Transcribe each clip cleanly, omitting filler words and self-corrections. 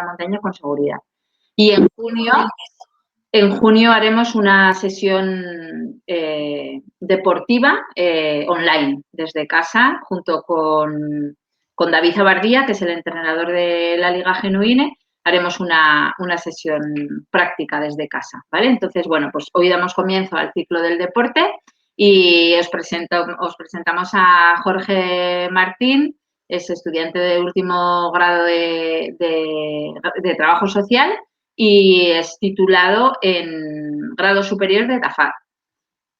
montaña con seguridad. Y en junio haremos una sesión deportiva online, desde casa, junto con David Abardía, que es el entrenador de la Liga Genuine. Haremos una sesión práctica desde casa, ¿vale? Entonces, bueno, pues hoy damos comienzo al ciclo del deporte y os presentamos a Jorge Martín, es estudiante de último grado de trabajo social y es titulado en grado superior de TAFAD,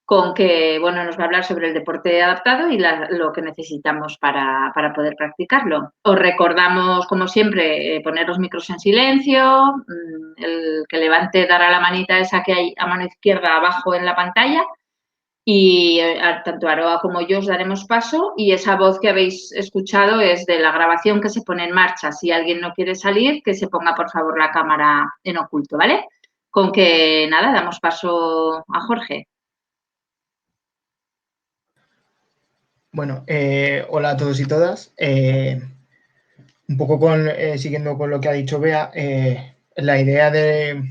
con que, bueno, nos va a hablar sobre el deporte adaptado y lo que necesitamos para poder practicarlo. Os recordamos, como siempre, poner los micros en silencio, el que levante dará la manita esa que hay a mano izquierda abajo en la pantalla y tanto Aroa como yo os daremos paso y esa voz que habéis escuchado es de la grabación que se pone en marcha. Si alguien no quiere salir, que se ponga por favor la cámara en oculto, ¿vale? Con que nada, damos paso a Jorge. Bueno, hola a todos y todas. Un poco siguiendo con lo que ha dicho Bea, la idea de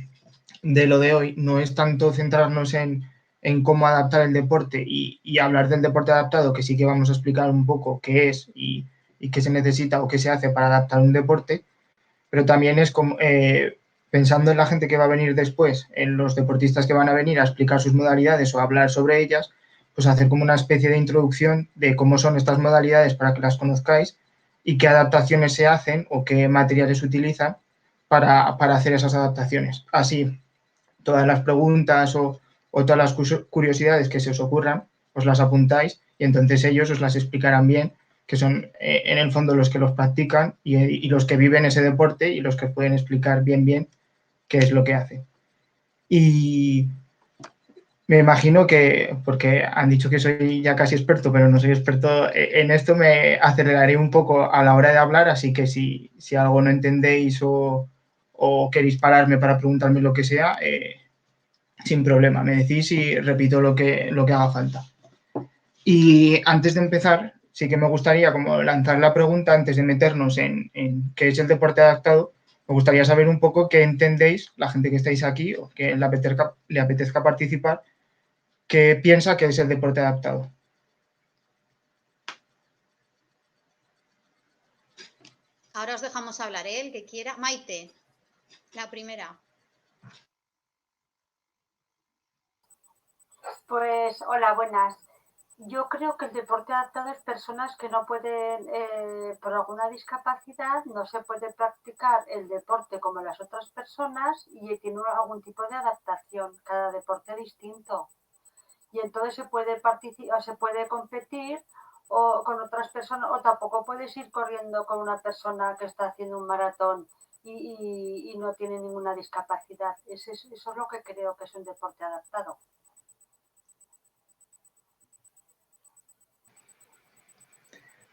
lo de hoy no es tanto centrarnos en cómo adaptar el deporte y hablar del deporte adaptado, que sí que vamos a explicar un poco qué es y qué se necesita o qué se hace para adaptar un deporte, pero también es como, pensando en la gente que va a venir después, en los deportistas que van a venir a explicar sus modalidades o a hablar sobre ellas, pues hacer como una especie de introducción de cómo son estas modalidades para que las conozcáis y qué adaptaciones se hacen o qué materiales se utilizan para hacer esas adaptaciones. Así, todas las preguntas o todas las curiosidades que se os ocurran, os las apuntáis y entonces ellos os las explicarán bien, que son en el fondo los que los practican y los que viven ese deporte y los que pueden explicar bien qué es lo que hacen. Y me imagino que, porque han dicho que soy ya casi experto, pero no soy experto en esto, me aceleraré un poco a la hora de hablar, así que si algo no entendéis o queréis pararme para preguntarme lo que sea, sin problema, me decís y repito lo que haga falta. Y antes de empezar, sí que me gustaría como lanzar la pregunta, antes de meternos en qué es el deporte adaptado, me gustaría saber un poco qué entendéis, la gente que estáis aquí o que le apetezca participar, qué piensa que es el deporte adaptado. Ahora os dejamos hablar, el que quiera. Maite, la primera. Pues, hola, buenas. Yo creo que el deporte adaptado es personas que no pueden, por alguna discapacidad, no se puede practicar el deporte como las otras personas y tiene algún tipo de adaptación, cada deporte distinto. Y entonces se puede participar, se puede competir o con otras personas, o tampoco puedes ir corriendo con una persona que está haciendo un maratón y no tiene ninguna discapacidad. Eso es lo que creo que es un deporte adaptado.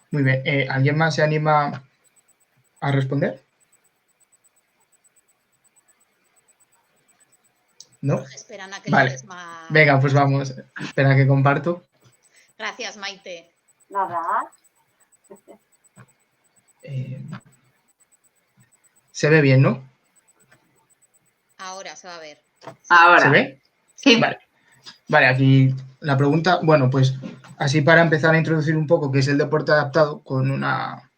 Muy bien. ¿Alguien más se anima a responder? ¿No? Esperan a que vale. le des más... Venga, pues vamos. Espera que comparto. Gracias, Maite. Nada. Se ve bien, ¿no? Ahora se va a ver. Ahora. ¿Se ve? Sí. Vale, aquí la pregunta, bueno, pues así para empezar a introducir un poco qué es el deporte adaptado, con una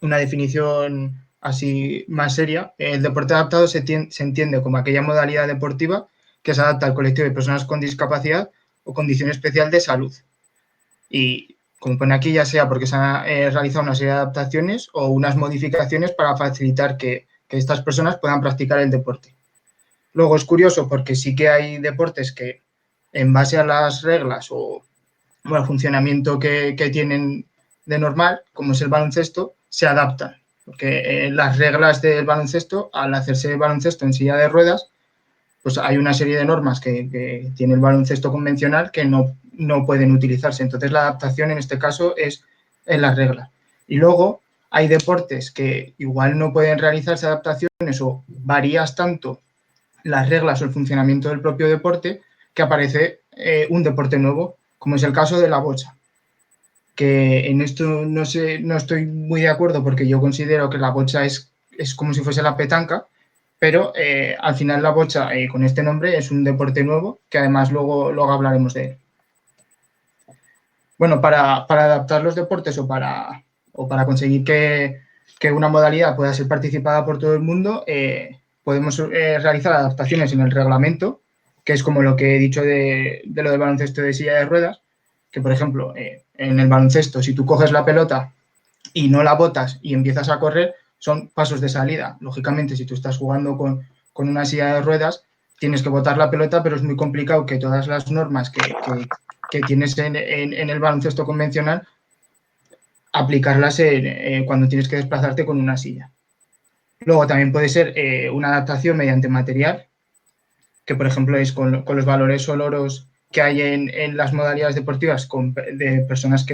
definición así más seria, el deporte adaptado se entiende como aquella modalidad deportiva que se adapta al colectivo de personas con discapacidad o condición especial de salud. Y como pone aquí, ya sea porque se han realizado una serie de adaptaciones o unas modificaciones para facilitar que estas personas puedan practicar el deporte. Luego es curioso porque sí que hay deportes que en base a las reglas o al funcionamiento que tienen de normal, como es el baloncesto, se adaptan. Porque las reglas del baloncesto, al hacerse baloncesto en silla de ruedas, pues hay una serie de normas que tiene el baloncesto convencional que no pueden utilizarse. Entonces la adaptación en este caso es en las reglas. Y luego hay deportes que igual no pueden realizarse adaptaciones o varías tanto las reglas o el funcionamiento del propio deporte que aparece un deporte nuevo, como es el caso de la bocha. Que en esto no estoy muy de acuerdo porque yo considero que la bocha es es como si fuese la petanca, pero al final la bocha con este nombre es un deporte nuevo que además luego hablaremos de él. Bueno, para adaptar los deportes o para conseguir que una modalidad pueda ser participada por todo el mundo, podemos realizar adaptaciones en el reglamento, que es como lo que he dicho de lo del baloncesto de silla de ruedas, que por ejemplo, en el baloncesto, si tú coges la pelota y no la botas y empiezas a correr, son pasos de salida. Lógicamente, si tú estás jugando con una silla de ruedas, tienes que botar la pelota, pero es muy complicado que todas las normas que tienes en el baloncesto convencional, aplicarlas cuando tienes que desplazarte con una silla. Luego también puede ser una adaptación mediante material, que por ejemplo es con los valores sonoros que hay en las modalidades deportivas de personas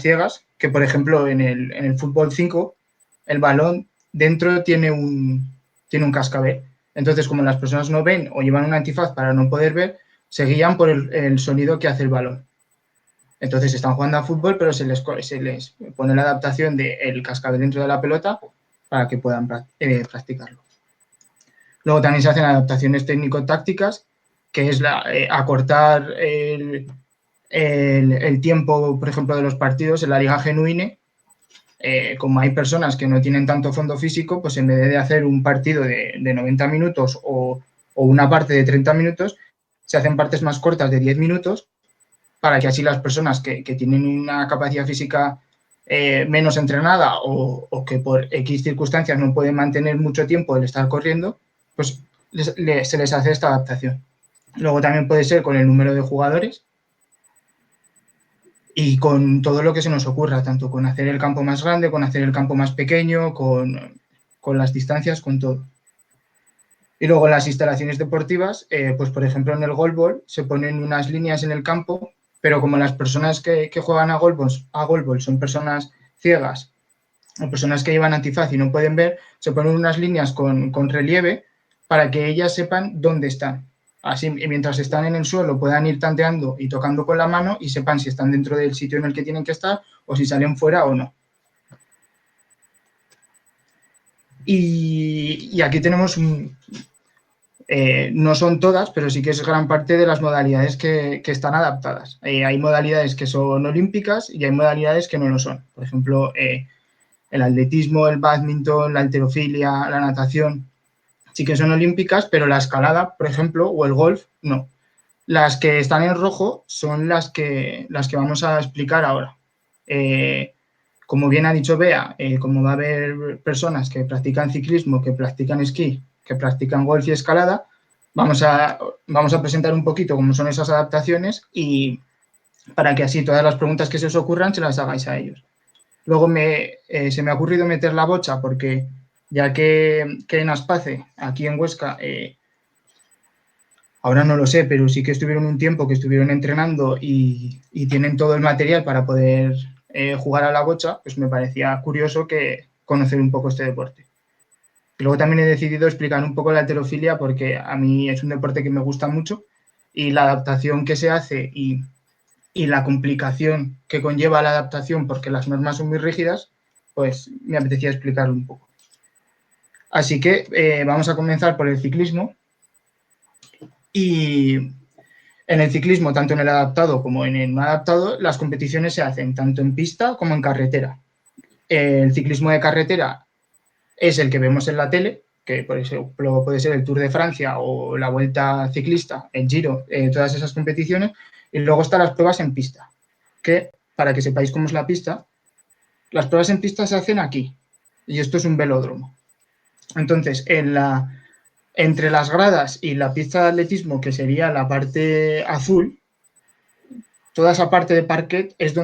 ciegas, que por ejemplo en el fútbol 5 el balón dentro tiene un cascabel. Entonces, como las personas no ven o llevan un antifaz para no poder ver, se guían por el sonido que hace el balón. Entonces están jugando a fútbol, pero se les pone la adaptación del cascabel dentro de la pelota para que puedan practicarlo. Luego también se hacen adaptaciones técnico-tácticas, que es acortar el tiempo, por ejemplo, de los partidos en la Liga Genuine. Como hay personas que no tienen tanto fondo físico, pues en vez de hacer un partido de 90 minutos o una parte de 30 minutos, se hacen partes más cortas de 10 minutos para que así las personas que tienen una capacidad física menos entrenada o que por X circunstancias no pueden mantener mucho tiempo el estar corriendo, pues se les hace esta adaptación. Luego también puede ser con el número de jugadores y con todo lo que se nos ocurra, tanto con hacer el campo más grande, con hacer el campo más pequeño, con las distancias, con todo. Y luego en las instalaciones deportivas, pues por ejemplo en el goalball se ponen unas líneas en el campo, pero como las personas que juegan a goalball son personas ciegas o personas que llevan antifaz y no pueden ver, se ponen unas líneas con relieve para que ellas sepan dónde están. Así, mientras están en el suelo, puedan ir tanteando y tocando con la mano y sepan si están dentro del sitio en el que tienen que estar o si salen fuera o no. Y aquí tenemos no son todas, pero sí que es gran parte de las modalidades que están adaptadas. Hay modalidades que son olímpicas y hay modalidades que no lo son. Por ejemplo, el atletismo, el bádminton, la halterofilia, la natación, sí que son olímpicas, pero la escalada, por ejemplo, o el golf, no. Las que están en rojo son las que vamos a explicar ahora. Como bien ha dicho Bea, como va a haber personas que practican ciclismo, que practican esquí, que practican golf y escalada, vamos a presentar un poquito cómo son esas adaptaciones y para que así todas las preguntas que se os ocurran se las hagáis a ellos. Luego se me ha ocurrido meter la bocha porque ya que en Aspace, aquí en Huesca, ahora no lo sé, pero sí que estuvieron un tiempo que estuvieron entrenando y tienen todo el material para poder jugar a la bocha, pues me parecía curioso conocer un poco este deporte. Y luego también he decidido explicar un poco la halterofilia porque a mí es un deporte que me gusta mucho y la adaptación que se hace y la complicación que conlleva la adaptación porque las normas son muy rígidas, pues me apetecía explicarlo un poco. Así que vamos a comenzar por el ciclismo. Y en el ciclismo, tanto en el adaptado como en el no adaptado, las competiciones se hacen tanto en pista como en carretera. El ciclismo de carretera es el que vemos en la tele, que por ejemplo puede ser el Tour de Francia o la Vuelta Ciclista, el Giro, todas esas competiciones. Y luego están las pruebas en pista, que para que sepáis cómo es la pista, las pruebas en pista se hacen aquí. Y esto es un velódromo. Entonces, entre las gradas y la pista de atletismo, que sería la parte azul, toda esa parte de parquet es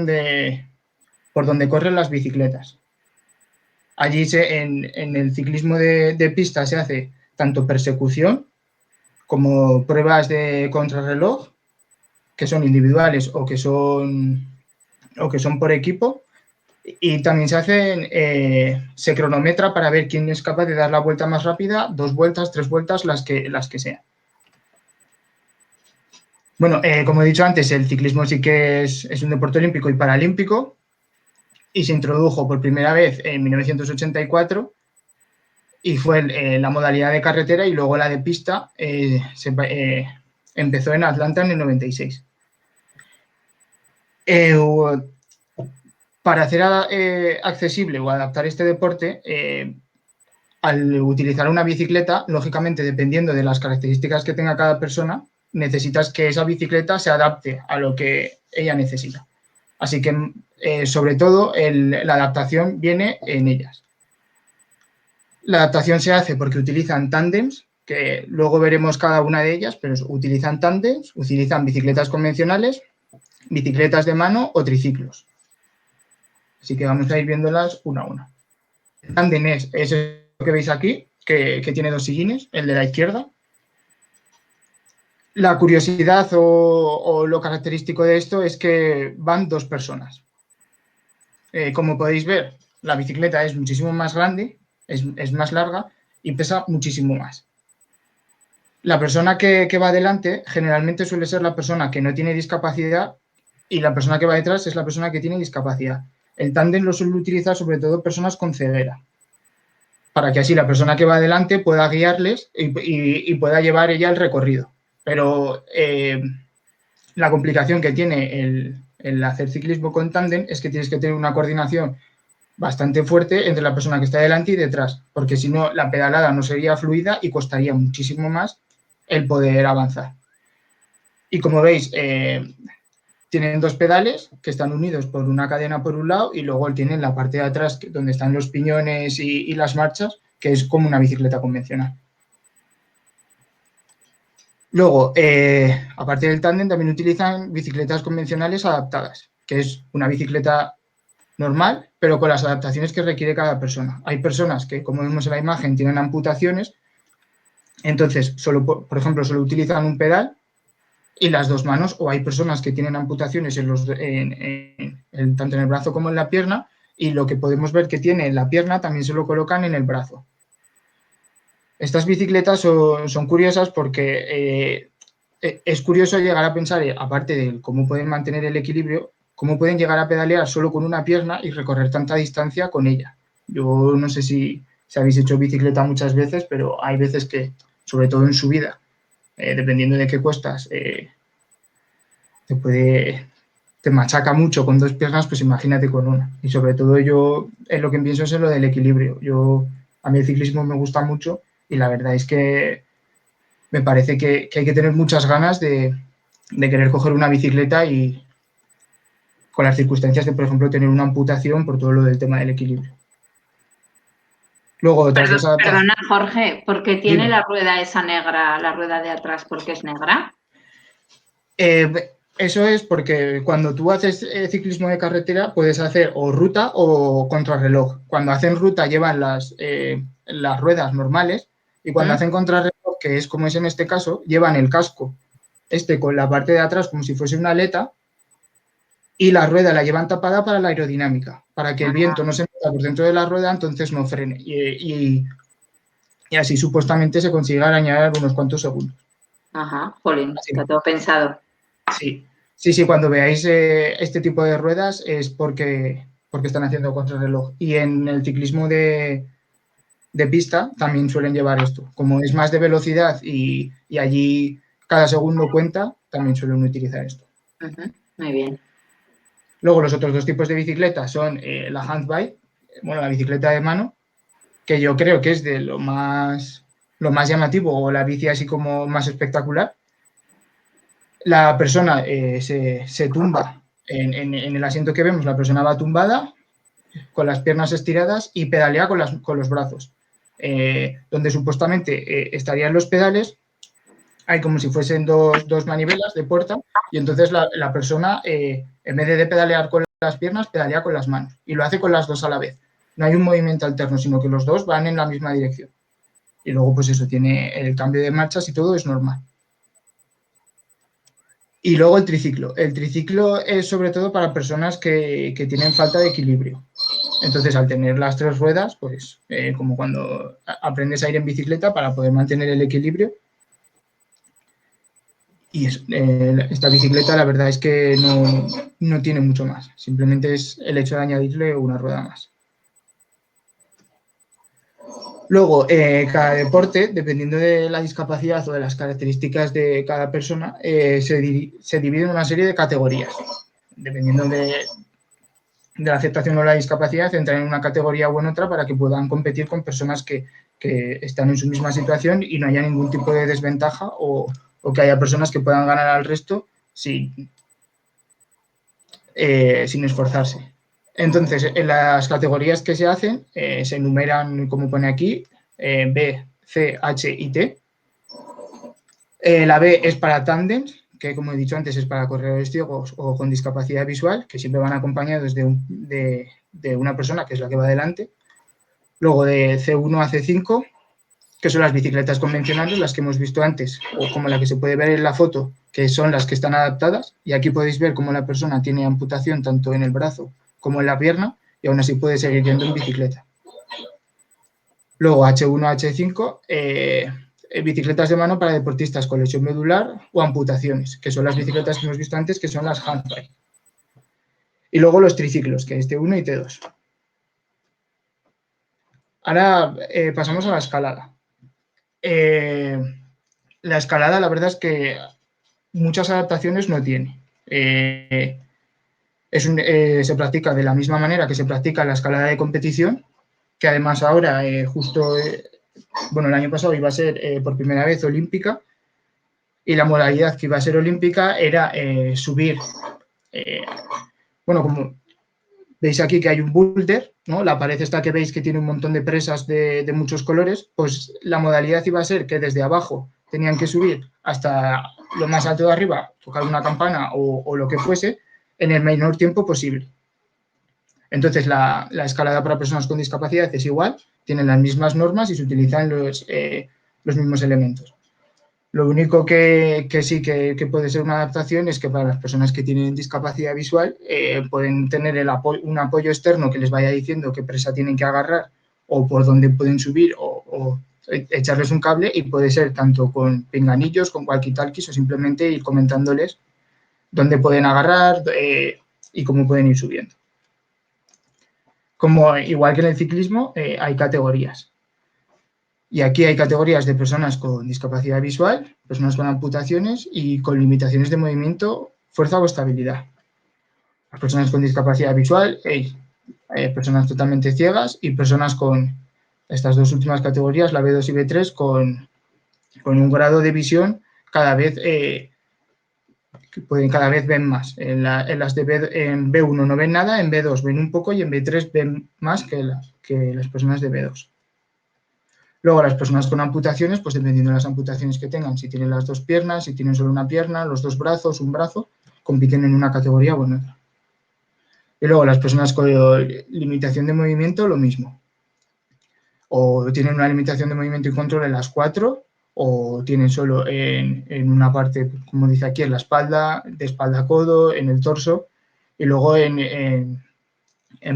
por donde corren las bicicletas. Allí en el ciclismo de pista se hace tanto persecución como pruebas de contrarreloj, que son individuales o que son por equipo, y también se cronometra para ver quién es capaz de dar la vuelta más rápida, 2 vueltas, 3 vueltas, las que sean. Bueno, como he dicho antes, el ciclismo sí que es un deporte olímpico y paralímpico y se introdujo por primera vez en 1984 y fue la modalidad de carretera, y luego la de pista empezó en Atlanta en el 96. Para hacer accesible o adaptar este deporte, al utilizar una bicicleta, lógicamente, dependiendo de las características que tenga cada persona, necesitas que esa bicicleta se adapte a lo que ella necesita. Así que, sobre todo, la adaptación viene en ellas. La adaptación se hace porque utilizan tándems, que luego veremos cada una de ellas, pero utilizan tándems, utilizan bicicletas convencionales, bicicletas de mano o triciclos. Así que vamos a ir viéndolas una a una. El tándem es lo que veis aquí, que tiene dos sillines, el de la izquierda. La curiosidad o lo característico de esto es que van dos personas. Como podéis ver, la bicicleta es muchísimo más grande, es más larga y pesa muchísimo más. La persona que va adelante generalmente suele ser la persona que no tiene discapacidad, y la persona que va detrás es la persona que tiene discapacidad. El tándem lo suele utilizar sobre todo personas con ceguera, para que así la persona que va adelante pueda guiarles y pueda llevar ella el recorrido. Pero la complicación que tiene el hacer ciclismo con tándem es que tienes que tener una coordinación bastante fuerte entre la persona que está delante y detrás, porque si no, la pedalada no sería fluida y costaría muchísimo más el poder avanzar. Y como veis, tienen dos pedales que están unidos por una cadena por un lado, y luego tienen la parte de atrás donde están los piñones y las marchas, que es como una bicicleta convencional. Luego, aparte del tándem, también utilizan bicicletas convencionales adaptadas, que es una bicicleta normal, pero con las adaptaciones que requiere cada persona. Hay personas que, como vemos en la imagen, tienen amputaciones, entonces, por ejemplo, solo utilizan un pedal y las dos manos, o hay personas que tienen amputaciones tanto en el brazo como en la pierna, y lo que podemos ver que tiene en la pierna también se lo colocan en el brazo. Estas bicicletas son curiosas porque es curioso llegar a pensar, aparte de cómo pueden mantener el equilibrio, cómo pueden llegar a pedalear solo con una pierna y recorrer tanta distancia con ella. Yo no sé si habéis hecho bicicleta muchas veces, pero hay veces que, sobre todo en subida, dependiendo de qué cuestas, te machaca mucho con dos piernas, pues imagínate con una. Y sobre todo yo lo que pienso es en lo del equilibrio. A mí el ciclismo me gusta mucho y la verdad es que me parece que hay que tener muchas ganas de querer coger una bicicleta, y con las circunstancias de, por ejemplo, tener una amputación por todo lo del tema del equilibrio. Luego, otras dos adaptaciones. Perdona, Jorge, ¿por qué tiene la rueda esa negra, la rueda de atrás, por qué es negra? Eso es porque cuando tú haces ciclismo de carretera puedes hacer o ruta o contrarreloj. Cuando hacen ruta llevan las ruedas normales, y cuando hacen contrarreloj, que es como es en este caso, llevan el casco con la parte de atrás como si fuese una aleta, y la rueda la llevan tapada para la aerodinámica, para que el viento no se meta por dentro de la rueda, entonces no frene. Y así supuestamente se consigue arañar unos cuantos segundos. Ajá, jolín, está todo pensado. Sí, cuando veáis este tipo de ruedas es porque están haciendo contrarreloj. Y en el ciclismo de pista también suelen llevar esto. Como es más de velocidad y allí cada segundo cuenta, también suelen utilizar esto. Muy bien. Luego, los otros dos tipos de bicicletas son la handbike, la bicicleta de mano, que yo creo que es de lo más llamativo, o la bici así como más espectacular. La persona se tumba en el asiento que vemos, la persona va tumbada, con las piernas estiradas, y pedalea con los brazos. Donde supuestamente estarían los pedales, hay como si fuesen dos manivelas de puerta, y entonces la persona, en vez de pedalear con las piernas, pedalea con las manos, y lo hace con las dos a la vez. No hay un movimiento alterno, sino que los dos van en la misma dirección. Y luego, pues eso, tiene el cambio de marchas y todo es normal. Y luego el triciclo. El triciclo es sobre todo para personas que tienen falta de equilibrio. Entonces, al tener las tres ruedas, pues como cuando aprendes a ir en bicicleta, para poder mantener el equilibrio. Y esta bicicleta, la verdad es que no tiene mucho más. Simplemente es el hecho de añadirle una rueda más. Luego, cada deporte, dependiendo de la discapacidad o de las características de cada persona, se divide en una serie de categorías. Dependiendo de la aceptación o la discapacidad, entran en una categoría u en otra para que puedan competir con personas que están en su misma situación y no haya ningún tipo de desventaja o que haya personas que puedan ganar al resto sin esforzarse. Entonces, en las categorías que se hacen, se enumeran, como pone aquí, B, C, H y T. La B es para tándems, que como he dicho antes es para corredores ciegos o con discapacidad visual, que siempre van acompañados de una persona que es la que va adelante. Luego de C1 a C5, que son las bicicletas convencionales, las que hemos visto antes, o como la que se puede ver en la foto, que son las que están adaptadas. Y aquí podéis ver cómo la persona tiene amputación tanto en el brazo como en la pierna y aún así puede seguir yendo en bicicleta. Luego H1 a H5, bicicletas de mano para deportistas con lesión medular o amputaciones, que son las bicicletas que hemos visto antes, que son las handbike. Y luego los triciclos, que es T1 y T2. Ahora pasamos a la escalada. La escalada, la verdad es que muchas adaptaciones no tiene. Se practica de la misma manera que se practica la escalada de competición, que además ahora, el año pasado iba a ser por primera vez olímpica, y la modalidad que iba a ser olímpica era subir, como veis aquí que hay un boulder, ¿no? La pared esta que veis que tiene un montón de presas de muchos colores, pues la modalidad iba a ser que desde abajo tenían que subir hasta lo más alto de arriba, tocar una campana o lo que fuese, en el menor tiempo posible. Entonces, la escalada para personas con discapacidad es igual, tienen las mismas normas y se utilizan los mismos elementos. Lo único que sí que puede ser una adaptación es que para las personas que tienen discapacidad visual pueden tener un apoyo externo que les vaya diciendo qué presa tienen que agarrar o por dónde pueden subir o echarles un cable, y puede ser tanto con pinganillos, con walkie-talkies o simplemente ir comentándoles dónde pueden agarrar y cómo pueden ir subiendo. Como igual que en el ciclismo, hay categorías. Y aquí hay categorías de personas con discapacidad visual, personas con amputaciones y con limitaciones de movimiento, fuerza o estabilidad. Las personas con discapacidad visual, personas totalmente ciegas y personas con estas dos últimas categorías, la B2 y B3, con un grado de visión cada vez ven más. En B1 no ven nada, en B2 ven un poco y en B3 ven más que las personas de B2. Luego, las personas con amputaciones, pues dependiendo de las amputaciones que tengan, si tienen las dos piernas, si tienen solo una pierna, los dos brazos, un brazo, compiten en una categoría o en otra. Y luego, las personas con limitación de movimiento, lo mismo. O tienen una limitación de movimiento y control en las 4, o tienen solo en una parte, como dice aquí, en la espalda, de espalda a codo, en el torso, y luego en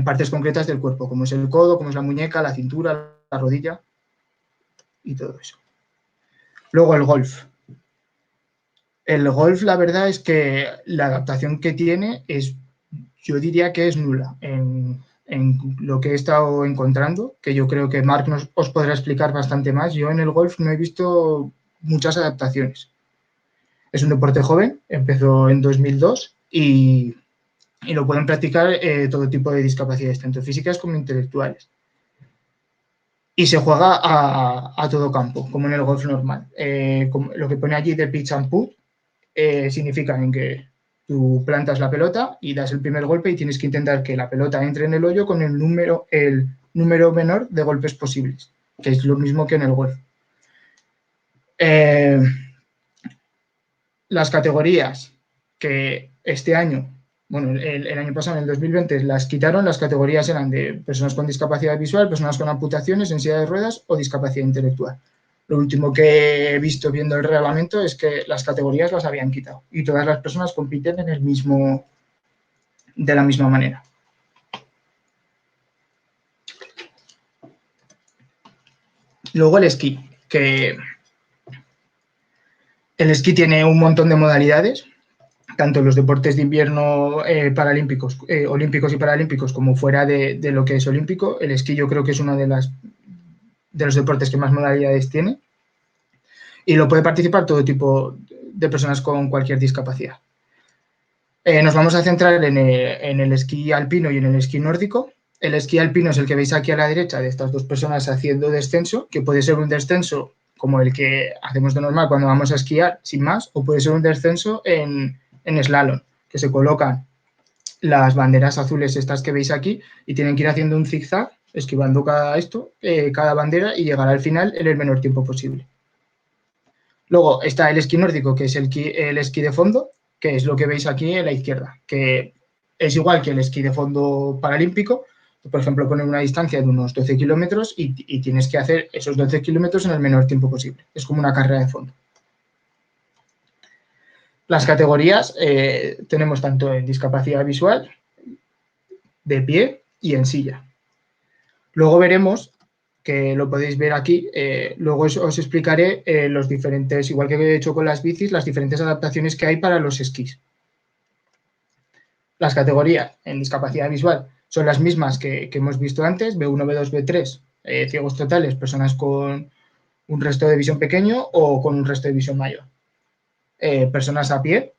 partes concretas del cuerpo, como es el codo, como es la muñeca, la cintura, la rodilla y todo eso. Luego el golf. El golf, la verdad es que la adaptación que tiene yo diría que es nula en lo que he estado encontrando, que yo creo que Marc os podrá explicar bastante más. Yo en el golf no he visto muchas adaptaciones. Es un deporte joven, empezó en 2002 y lo pueden practicar todo tipo de discapacidades, tanto físicas como intelectuales. Y se juega a todo campo, como en el golf normal. Lo que pone allí de pitch and putt significa en que tú plantas la pelota y das el primer golpe y tienes que intentar que la pelota entre en el hoyo con el número menor de golpes posibles, que es lo mismo que en el golf. Las categorías que este año, el año pasado, en el 2020, las quitaron. Las categorías eran de personas con discapacidad visual, personas con amputaciones, en silla de ruedas o discapacidad intelectual. Lo último que he visto viendo el reglamento es que las categorías las habían quitado y todas las personas compiten de la misma manera. Luego el esquí, que el esquí tiene un montón de modalidades, tanto los deportes de invierno olímpicos y paralímpicos como fuera de lo que es olímpico. El esquí yo creo que es una de las los deportes que más modalidades tiene y lo puede participar todo tipo de personas con cualquier discapacidad. Nos vamos a centrar en el esquí alpino y en el esquí nórdico. El esquí alpino es el que veis aquí a la derecha de estas dos personas haciendo descenso, que puede ser un descenso como el que hacemos de normal cuando vamos a esquiar, sin más, o puede ser un descenso en slalom, que se colocan las banderas azules estas que veis aquí y tienen que ir haciendo un zigzag, esquivando cada bandera y llegar al final en el menor tiempo posible. Luego está el esquí nórdico, que es el esquí de fondo, que es lo que veis aquí en la izquierda, que es igual que el esquí de fondo paralímpico. Por ejemplo, poner una distancia de unos 12 kilómetros y tienes que hacer esos 12 kilómetros en el menor tiempo posible. Es como una carrera de fondo. Las categorías tenemos tanto en discapacidad visual, de pie y en silla. Luego veremos, que lo podéis ver aquí, luego os explicaré los diferentes, igual que he hecho con las bicis, las diferentes adaptaciones que hay para los esquís. Las categorías en discapacidad visual son las mismas que hemos visto antes, B1, B2, B3, ciegos totales, personas con un resto de visión pequeño o con un resto de visión mayor. Personas a pie,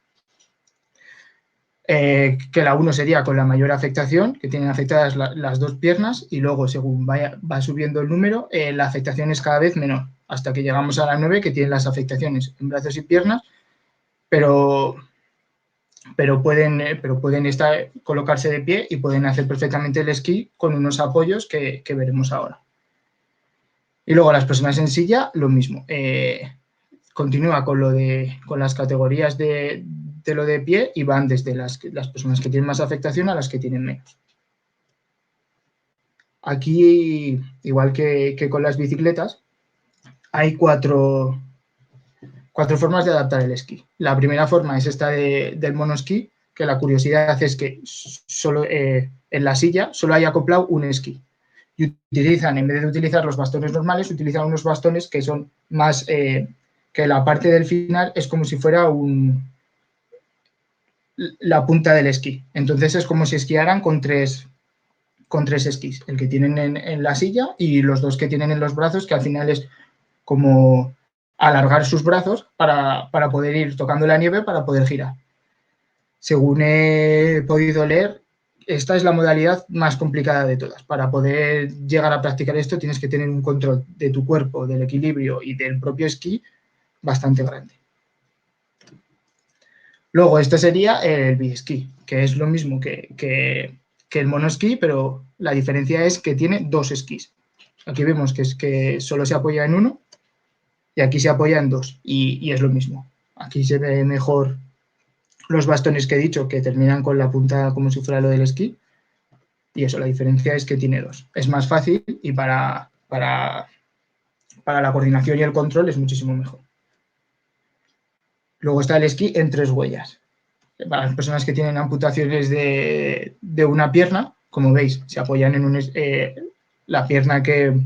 que la 1 sería con la mayor afectación, que tienen afectadas las dos piernas y luego según va subiendo el número, la afectación es cada vez menor, hasta que llegamos a la 9 que tienen las afectaciones en brazos y piernas, pero pueden colocarse de pie y pueden hacer perfectamente el esquí con unos apoyos que veremos ahora. Y luego las personas en silla, lo mismo. Continúa con las categorías de lo de pie y van desde las personas que tienen más afectación a las que tienen menos. Aquí, igual que con las bicicletas, hay cuatro formas de adaptar el esquí. La primera forma es esta del monoesquí, que la curiosidad es que solo en la silla solo hay acoplado un esquí. Y utilizan, en vez de utilizar los bastones normales, utilizan unos bastones que son más, que la parte del final es como si fuera la punta del esquí. Entonces es como si esquiaran con tres esquís, el que tienen en la silla y los dos que tienen en los brazos, que al final es como alargar sus brazos para poder ir tocando la nieve para poder girar. Según he podido leer, esta es la modalidad más complicada de todas. Para poder llegar a practicar esto tienes que tener un control de tu cuerpo, del equilibrio y del propio esquí bastante grande. Luego, este sería el biesquí, que es lo mismo que el monoesquí, pero la diferencia es que tiene dos esquís. Aquí vemos que solo se apoya en uno y aquí se apoya en dos y es lo mismo. Aquí se ve mejor los bastones que he dicho, que terminan con la punta como si fuera lo del esquí. Y eso, la diferencia es que tiene dos. Es más fácil y para la coordinación y el control es muchísimo mejor. Luego está el esquí en 3 huellas. Para las personas que tienen amputaciones de una pierna, como veis, se apoyan en la pierna que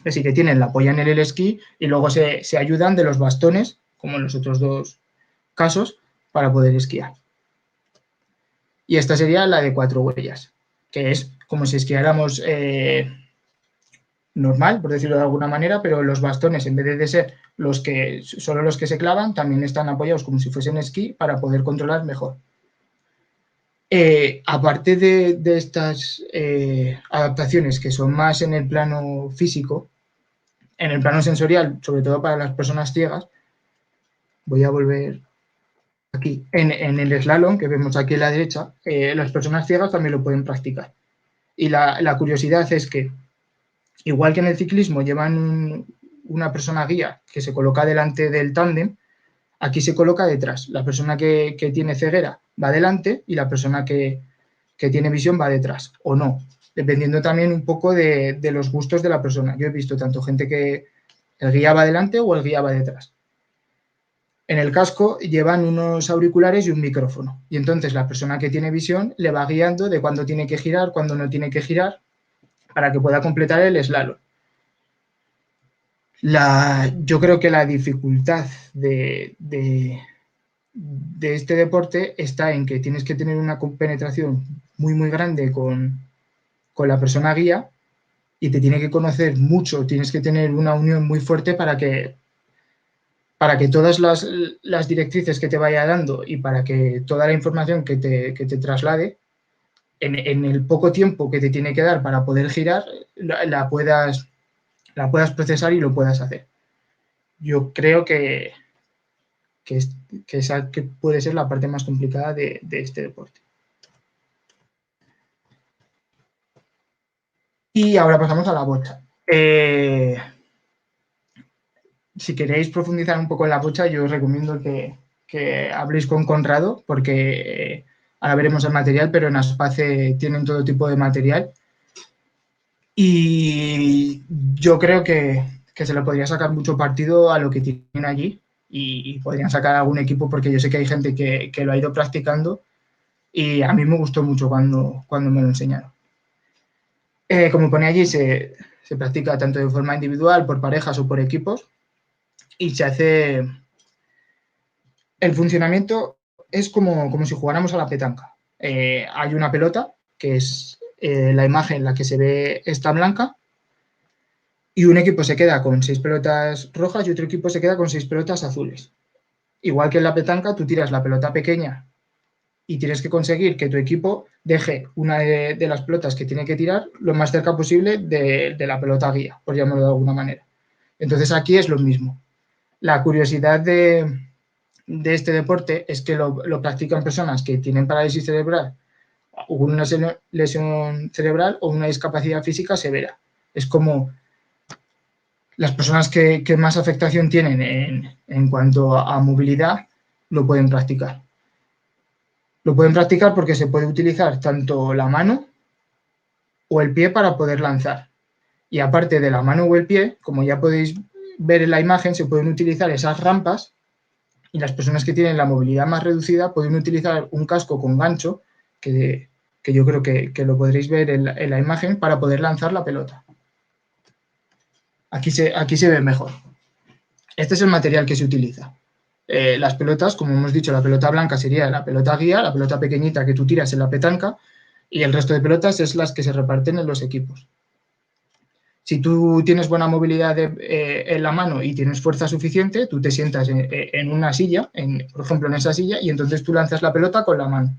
sí que tienen, la apoyan en el esquí y luego se ayudan de los bastones, como en los otros dos casos, para poder esquiar. Y esta sería la de 4 huellas, que es como si esquiáramos normal, por decirlo de alguna manera, pero los bastones, en vez de ser solo los que se clavan, también están apoyados como si fuesen esquí para poder controlar mejor. Aparte de estas adaptaciones que son más en el plano físico, en el plano sensorial, sobre todo para las personas ciegas, voy a volver aquí, en el slalom que vemos aquí a la derecha, las personas ciegas también lo pueden practicar. Y la curiosidad es que, igual que en el ciclismo llevan una persona guía que se coloca delante del tándem, aquí se coloca detrás. La persona que tiene ceguera va delante y la persona que tiene visión va detrás, o no, dependiendo también un poco de los gustos de la persona. Yo he visto tanto gente que el guía va delante o el guía va detrás. En el casco llevan unos auriculares y un micrófono. Y entonces la persona que tiene visión le va guiando de cuándo tiene que girar, cuándo no tiene que girar, para que pueda completar el slalom. Yo creo que la dificultad de este deporte está en que tienes que tener una compenetración muy, muy grande con la persona guía y te tiene que conocer mucho, tienes que tener una unión muy fuerte para que todas las directrices que te vaya dando y para que toda la información que te traslade, en el poco tiempo que te tiene que dar para poder girar, la puedas procesar y lo puedas hacer. Yo creo que esa que puede ser la parte más complicada de este deporte. Y ahora pasamos a la bocha. Si queréis profundizar un poco en la bocha, yo os recomiendo que habléis con Conrado, porque ahora veremos el material, pero en Aspace tienen todo tipo de material. Y yo creo que se le podría sacar mucho partido a lo que tienen allí y podrían sacar algún equipo, porque yo sé que hay gente que lo ha ido practicando y a mí me gustó mucho cuando me lo enseñaron. Como pone allí, se practica tanto de forma individual, por parejas o por equipos, y se hace... El funcionamiento es como si jugáramos a la petanca. Hay una pelota, que es la imagen en la que se ve esta blanca, y un equipo se queda con 6 pelotas rojas y otro equipo se queda con 6 pelotas azules. Igual que en la petanca, tú tiras la pelota pequeña y tienes que conseguir que tu equipo deje una de las pelotas que tiene que tirar lo más cerca posible de la pelota guía, por llamarlo de alguna manera. Entonces aquí es lo mismo. La curiosidad de este deporte es que lo practican personas que tienen parálisis cerebral o una lesión cerebral o una discapacidad física severa. Es como las personas que más afectación tienen en cuanto a movilidad lo pueden practicar. Lo pueden practicar porque se puede utilizar tanto la mano o el pie para poder lanzar. Y aparte de la mano o el pie, como ya podéis ver en la imagen, se pueden utilizar esas rampas y las personas que tienen la movilidad más reducida pueden utilizar un casco con gancho, que yo creo que lo podréis ver en la imagen, para poder lanzar la pelota. Aquí se ve mejor. Este es el material que se utiliza. Las pelotas, como hemos dicho, la pelota blanca sería la pelota guía, la pelota pequeñita que tú tiras en la petanca, y el resto de pelotas es las que se reparten en los equipos. Si tú tienes buena movilidad en la mano y tienes fuerza suficiente, tú te sientas en una silla, por ejemplo en esa silla, y entonces tú lanzas la pelota con la mano.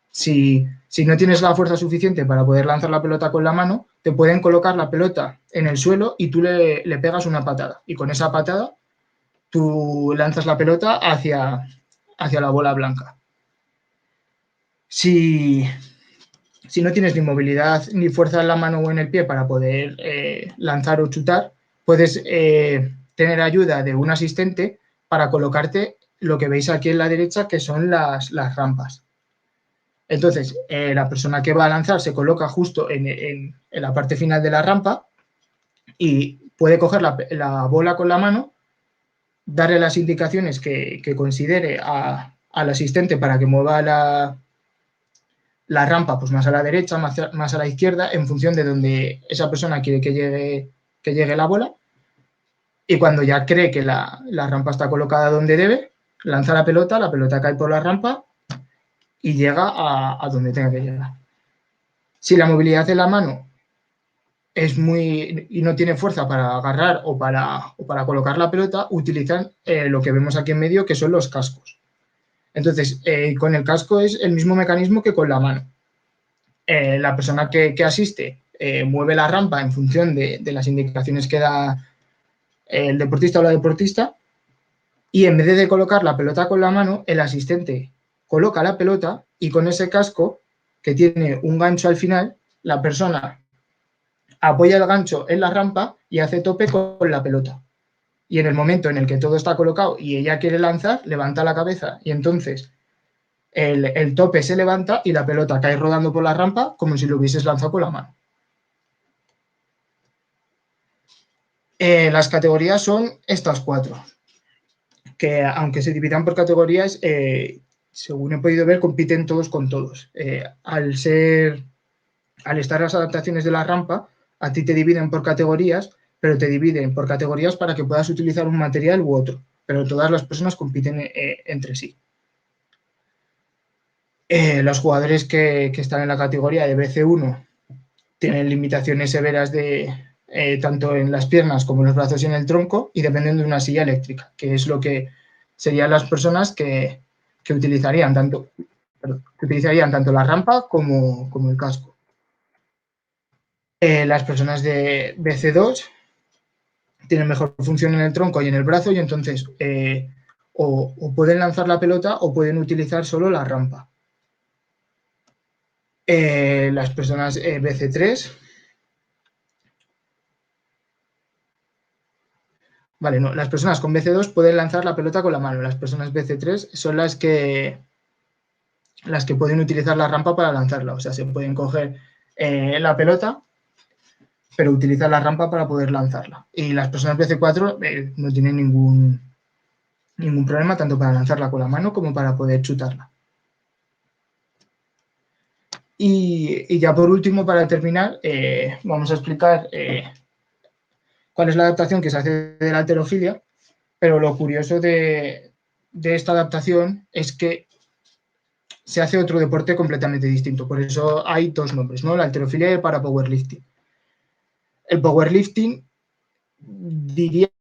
Si no tienes la fuerza suficiente para poder lanzar la pelota con la mano, te pueden colocar la pelota en el suelo y tú le pegas una patada. Y con esa patada tú lanzas la pelota hacia la bola blanca. Si no tienes ni movilidad ni fuerza en la mano o en el pie para poder lanzar o chutar, puedes tener ayuda de un asistente para colocarte lo que veis aquí en la derecha, que son las rampas. Entonces, la persona que va a lanzar se coloca justo en la parte final de la rampa y puede coger la bola con la mano, darle las indicaciones que considere al asistente para que mueva la rampa pues más a la derecha, más a la izquierda, en función de donde esa persona quiere que llegue la bola. Y cuando ya cree que la rampa está colocada donde debe, lanza la pelota cae por la rampa y llega a donde tenga que llegar. Si la movilidad de la mano es y no tiene fuerza para agarrar o para colocar la pelota, utilizan lo que vemos aquí en medio, que son los cascos. Entonces, con el casco es el mismo mecanismo que con la mano. La persona que asiste mueve la rampa en función de las indicaciones que da el deportista o la deportista, y en vez de colocar la pelota con la mano, el asistente coloca la pelota y con ese casco, que tiene un gancho al final, la persona apoya el gancho en la rampa y hace tope con la pelota. Y en el momento en el que todo está colocado y ella quiere lanzar, levanta la cabeza y entonces el tope se levanta y la pelota cae rodando por la rampa como si lo hubieses lanzado con la mano. Las categorías son estas 4, que aunque se dividan por categorías, según he podido ver, compiten todos con todos. Al estar las adaptaciones de la rampa, a ti te dividen por categorías, pero te dividen por categorías para que puedas utilizar un material u otro, pero todas las personas compiten entre sí. Los jugadores que están en la categoría de BC1 tienen limitaciones severas tanto en las piernas como en los brazos y en el tronco, y dependen de una silla eléctrica, que es lo que serían las personas que utilizarían tanto la rampa como el casco. Las personas de BC2 tienen mejor función en el tronco y en el brazo, y entonces o pueden lanzar la pelota o pueden utilizar solo la rampa. Las personas BC3, vale, no, las personas con BC2 pueden lanzar la pelota con la mano. Las personas BC3 son las que pueden utilizar la rampa para lanzarla. O sea, se pueden coger la pelota, pero utilizar la rampa para poder lanzarla. Y las personas BC4 no tienen ningún problema, tanto para lanzarla con la mano como para poder chutarla. Y ya por último, para terminar, vamos a explicar cuál es la adaptación que se hace de la halterofilia, pero lo curioso de esta adaptación es que se hace otro deporte completamente distinto. Por eso hay dos nombres, ¿no? La halterofilia y el parapowerlifting. El powerlifting diríamos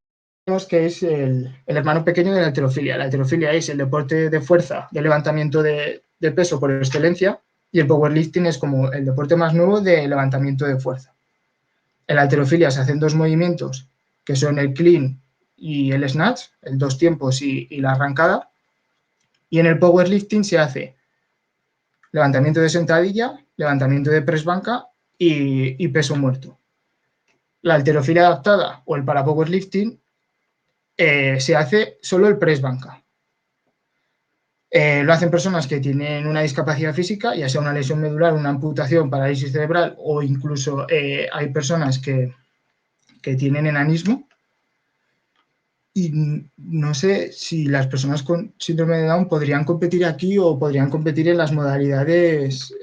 que es el hermano pequeño de la halterofilia. La halterofilia es el deporte de fuerza, de levantamiento de peso por excelencia, y el powerlifting es como el deporte más nuevo de levantamiento de fuerza. En la halterofilia se hacen dos movimientos, que son el clean y el snatch, el dos tiempos y la arrancada. Y en el powerlifting se hace levantamiento de sentadilla, levantamiento de press banca y peso muerto. La halterofilia adaptada o el parapowerlifting se hace solo el press banca. Lo hacen personas que tienen una discapacidad física, ya sea una lesión medular, una amputación, parálisis cerebral, o incluso hay personas que tienen enanismo. Y no sé si las personas con síndrome de Down podrían competir aquí o podrían competir en las modalidades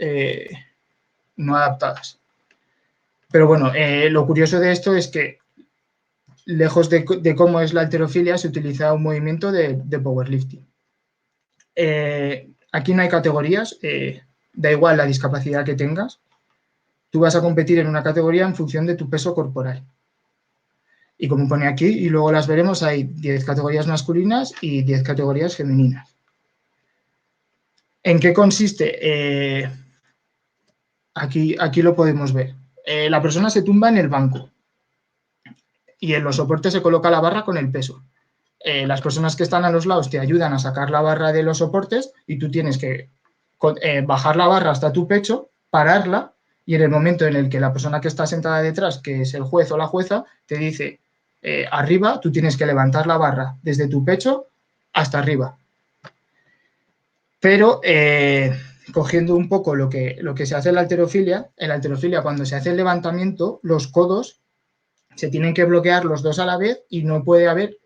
no adaptadas. Pero bueno, lo curioso de esto es que, lejos de cómo es la halterofilia, se utiliza un movimiento de powerlifting. Aquí no hay categorías, da igual la discapacidad que tengas. Tú vas a competir en una categoría en función de tu peso corporal. Y como pone aquí, y luego las veremos, hay 10 categorías masculinas y 10 categorías femeninas. ¿En qué consiste? Aquí lo podemos ver. La persona se tumba en el banco y en los soportes se coloca la barra con el peso. Las personas que están a los lados te ayudan a sacar la barra de los soportes y tú tienes que bajar la barra hasta tu pecho, pararla, y en el momento en el que la persona que está sentada detrás, que es el juez o la jueza, te dice arriba, tú tienes que levantar la barra desde tu pecho hasta arriba. Pero cogiendo un poco lo que se hace en la halterofilia, cuando se hace el levantamiento, los codos se tienen que bloquear los dos a la vez y no puede haber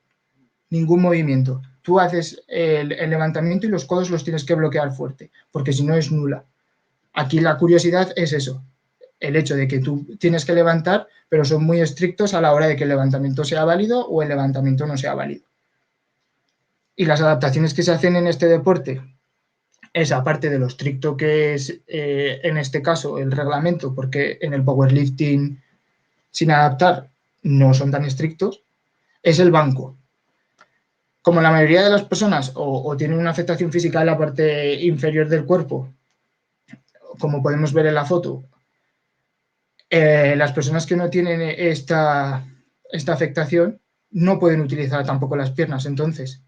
ningún movimiento. Tú haces el levantamiento y los codos los tienes que bloquear fuerte, porque si no es nula. Aquí la curiosidad es eso, el hecho de que tú tienes que levantar, pero son muy estrictos a la hora de que el levantamiento sea válido o el levantamiento no sea válido. Y las adaptaciones que se hacen en este deporte es, aparte de lo estricto que es en este caso el reglamento, porque en el powerlifting sin adaptar no son tan estrictos, es el banco. Como la mayoría de las personas o tienen una afectación física en la parte inferior del cuerpo, como podemos ver en la foto, las personas que no tienen esta afectación no pueden utilizar tampoco las piernas. Entonces,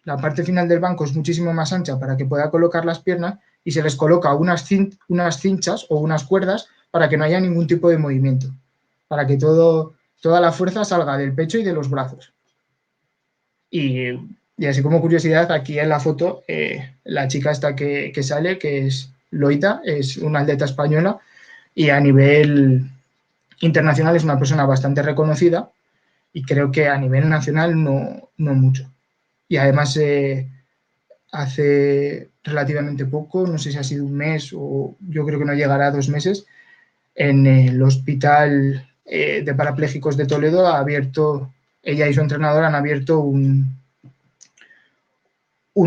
la parte final del banco es muchísimo más ancha para que pueda colocar las piernas y se les coloca unas cinchas o unas cuerdas para que no haya ningún tipo de movimiento, para que toda la fuerza salga del pecho y de los brazos. Y así como curiosidad, aquí en la foto, la chica esta que sale, que es Loita, es una atleta española y a nivel internacional es una persona bastante reconocida, y creo que a nivel nacional no mucho. Y además hace relativamente poco, no sé si ha sido un mes o yo creo que no llegará a 2 meses, en el hospital de parapléjicos de Toledo ha abierto, ella y su entrenador han abierto un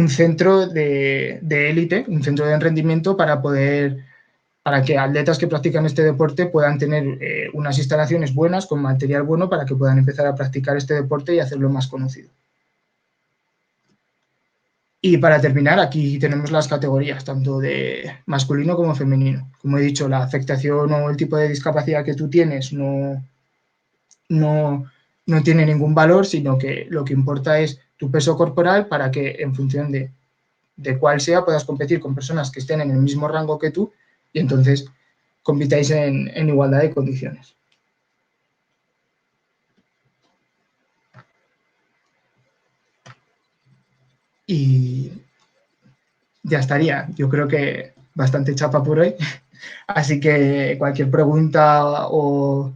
centro de élite, un centro de rendimiento para poder para que atletas que practican este deporte puedan tener unas instalaciones buenas, con material bueno, para que puedan empezar a practicar este deporte y hacerlo más conocido. Y para terminar, aquí tenemos las categorías, tanto de masculino como femenino. Como he dicho, la afectación o el tipo de discapacidad que tú tienes no tiene ningún valor, sino que lo que importa es tu peso corporal para que, en función de cuál sea, puedas competir con personas que estén en el mismo rango que tú y entonces compitáis en igualdad de condiciones. Y ya estaría. Yo creo que bastante chapa por hoy. Así que cualquier pregunta o